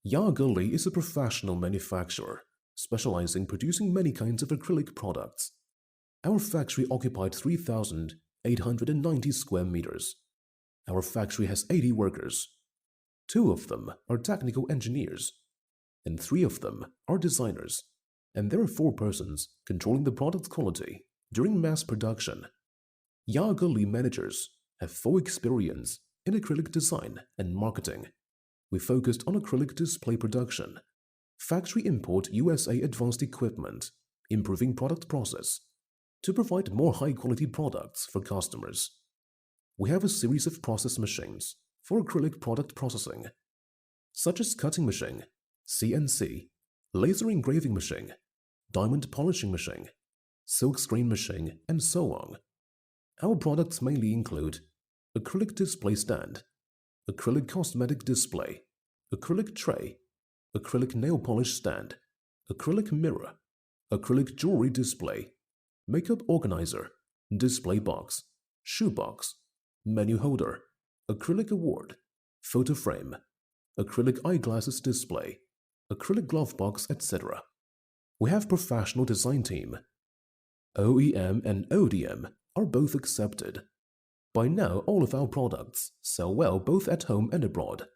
Yageli is a professional manufacturer, specializing in producing many kinds of acrylic products. Our factory occupied 3,890 square meters. Our factory has 80 workers. 2 of them are technical engineers, and 3 of them are designers, and there are 4 persons controlling the product quality during mass production. Yageli managers have full experience in acrylic design and marketing. We focused on acrylic display production, factory import USA advanced equipment, improving product process, to provide more high-quality products for customers. We have a series of process machines for acrylic product processing, such as cutting machine, CNC, laser engraving machine, diamond polishing machine, silk screen machine, and so on. Our products mainly include acrylic display stand, acrylic cosmetic display, acrylic tray, acrylic nail polish stand, acrylic mirror, acrylic jewelry display, makeup organizer, display box, shoe box, menu holder, acrylic award, photo frame, acrylic eyeglasses display, acrylic glove box, etc. We have professional design team. OEM and ODM are both accepted. By now, all of our products sell well both at home and abroad.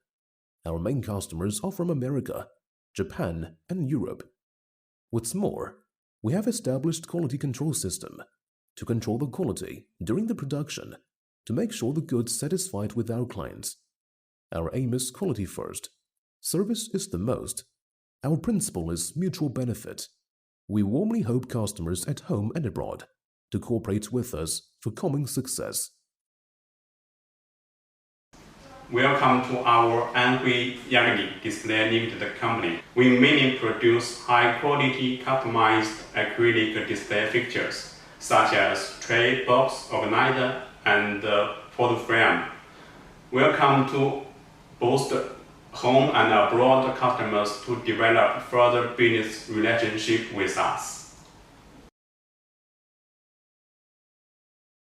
Our main customers are from America, Japan, and Europe. What's more, we have established quality control system to control the quality during the production to make sure the goods satisfied with our clients. Our aim is quality first. Service is the most. Our principle is mutual benefit. We warmly hope customers at home and abroad to cooperate with us for common success. Welcome to our Anhui Yageli Display Limited company. We mainly produce high-quality customized acrylic display fixtures, such as tray, box, organizer, and photo frame. Welcome to both home and abroad customers to develop further business relationship with us.